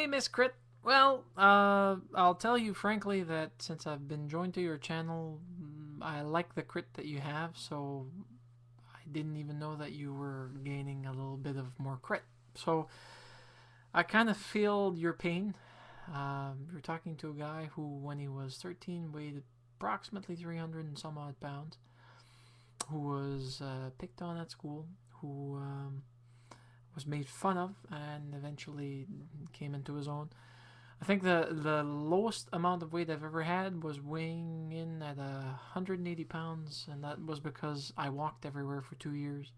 Hey, MissKritt. Well, I'll tell you frankly that since I've been joined to your channel, I like the crit that you have, so I didn't even know that you were gaining a little bit of more crit. So I kind of feel your pain. You're talking to a guy who, when he was 13, weighed approximately 300 and some odd pounds, who was picked on at school, who was made fun of, and eventually came into his own. I think the lowest amount of weight I've ever had was weighing in at 180 pounds, and that was because I walked everywhere for 2 years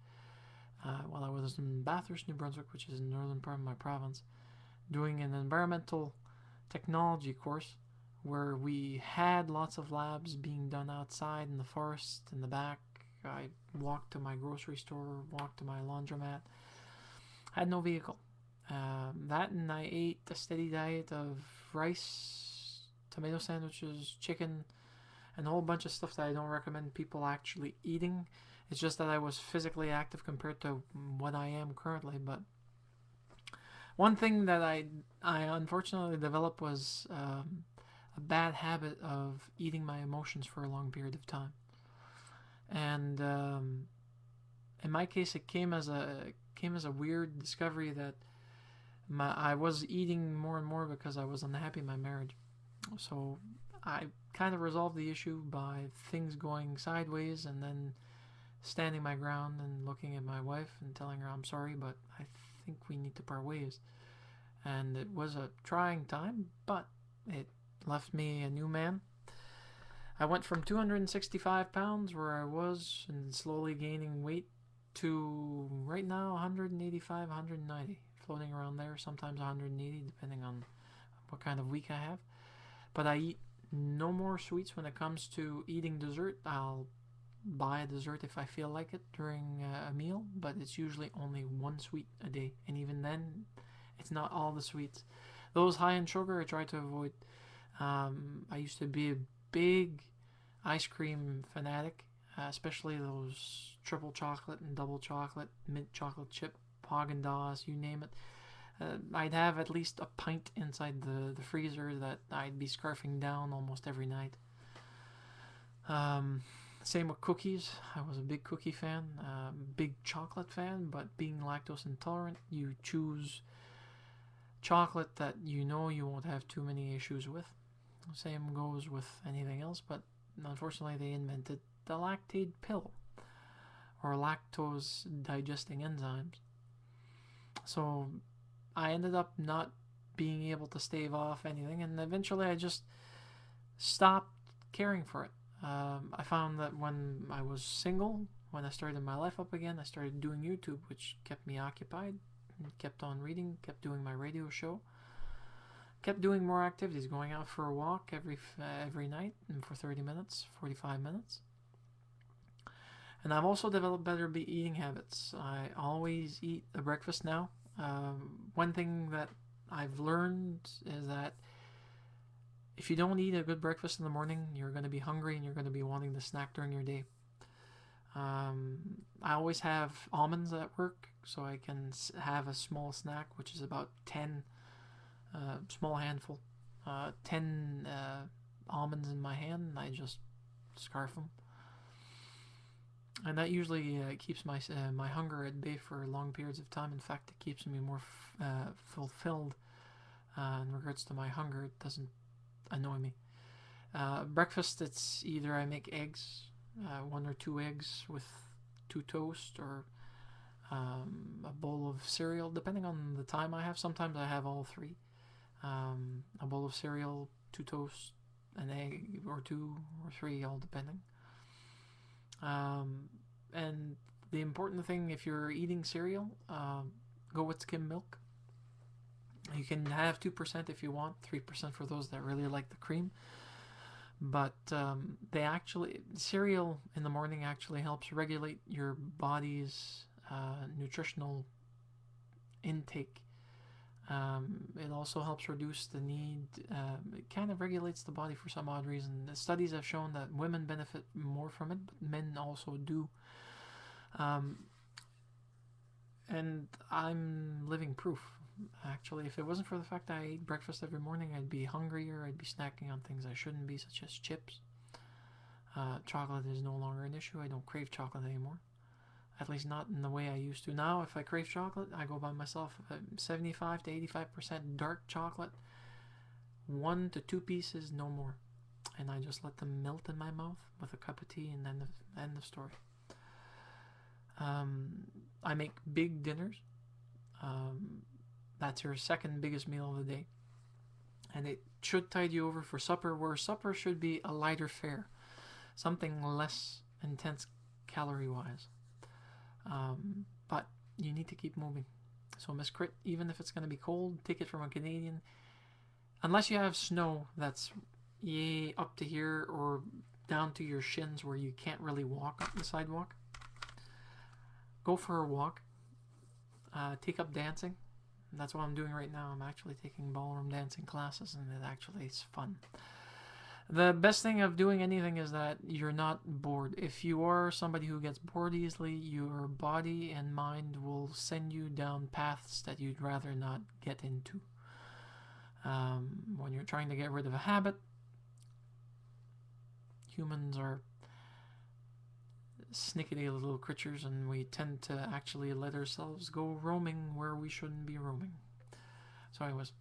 while I was in Bathurst, New Brunswick, which is in the northern part of my province, doing an environmental technology course where we had lots of labs being done outside in the forest, in the back. I walked to my grocery store, walked to my laundromat. I had no vehicle. That and I ate a steady diet of rice, tomato sandwiches, chicken, and a whole bunch of stuff that I don't recommend people actually eating. It's just that I was physically active compared to what I am currently. But one thing that I unfortunately developed was a bad habit of eating my emotions for a long period of time. And in my case, it came as a weird discovery that I was eating more and more because I was unhappy in my marriage. So I kind of resolved the issue by things going sideways and then standing my ground and looking at my wife and telling her I'm sorry, but I think we need to part ways. And it was a trying time, but it left me a new man. I went from 265 pounds where I was and slowly gaining weight to right now 185, 190, floating around there, sometimes 180 depending on what kind of week I have. But I eat no more sweets when it comes to eating dessert. I'll buy a dessert if I feel like it during a meal, but it's usually only one sweet a day, and even then, it's not all the sweets. Those high in sugar, I try to avoid. I used to be a big ice cream fanatic, especially those triple chocolate and double chocolate, mint chocolate chip, Haagen-Dazs, you name it. I'd have at least a pint inside the freezer that I'd be scarfing down almost every night. Um, Same with cookies. I was a big cookie fan, big chocolate fan, but being lactose intolerant, you choose chocolate that you know you won't have too many issues with. Same goes with anything else, but unfortunately they invented the lactate pill or lactose digesting enzymes. So I ended up not being able to stave off anything, and eventually I just stopped caring for it. I found that when I was single, when I started my life up again, I started doing YouTube, which kept me occupied, kept on reading, kept doing my radio show, kept doing more activities, going out for a walk every night and for 30 minutes, 45 minutes. And I've also developed better eating habits. I always eat a breakfast now. One thing that I've learned is that if you don't eat a good breakfast in the morning, you're going to be hungry and you're going to be wanting to snack during your day. I always have almonds at work, so I can have a small snack, which is about 10, small handful, 10 almonds in my hand, and I just scarf them. And that usually keeps my hunger at bay for long periods of time. In fact, it keeps me more fulfilled in regards to my hunger. It doesn't annoy me. Breakfast, it's either I make eggs, one or two eggs with two toast, or a bowl of cereal, depending on the time I have. Sometimes I have all three. A bowl of cereal, two toast, an egg or two or three, all depending. And the important thing, if you're eating cereal, go with skim milk. You can have 2% if you want, 3% for those that really like the cream. But cereal in the morning actually helps regulate your body's nutritional intake. It also helps reduce the need. It kind of regulates the body for some odd reason. The studies have shown that women benefit more from it, but men also do. And I'm living proof. Actually, if it wasn't for the fact that I ate breakfast every morning, I'd be hungrier. I'd be snacking on things I shouldn't be, such as chips. Chocolate is no longer an issue. I don't crave chocolate anymore. At least not in the way I used to. Now, if I crave chocolate, I go by myself. 75 to 85% dark chocolate. 1 to 2 pieces, no more. And I just let them melt in my mouth with a cup of tea, and then the end of story. I make big dinners. That's your second biggest meal of the day. And it should tide you over for supper, where supper should be a lighter fare. Something less intense calorie-wise. But you need to keep moving. So MissKritt, even if it's going to be cold, take it from a Canadian. Unless you have snow that's up to here or down to your shins where you can't really walk up the sidewalk, go for a walk. Take up dancing. That's what I'm doing right now. I'm actually taking ballroom dancing classes, and it actually is fun. The best thing of doing anything is that you're not bored. If you are somebody who gets bored easily, your body and mind will send you down paths that you'd rather not get into. When you're trying to get rid of a habit, humans are snickety little creatures, and we tend to actually let ourselves go roaming where we shouldn't be roaming. So anyways,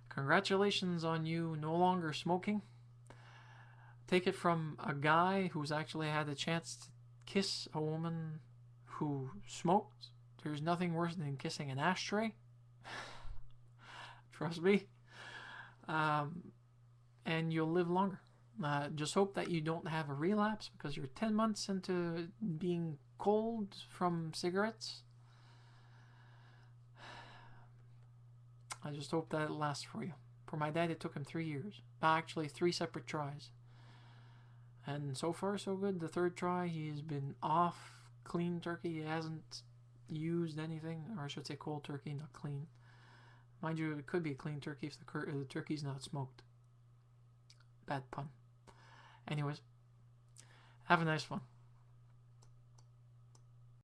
congratulations on you no longer smoking. Take it from a guy who's actually had a chance to kiss a woman who smoked. There's nothing worse than kissing an ashtray. Trust me. And you'll live longer. Just hope that you don't have a relapse, because you're 10 months into being cold from cigarettes. I just hope that it lasts for you. For my dad, it took him 3 years. Actually, 3 separate tries. And so far, so good. The 3rd try, he's been off clean turkey. He hasn't used anything, or I should say cold turkey, not clean. Mind you, it could be a clean turkey if the turkey's not smoked. Bad pun. Anyways, have a nice one.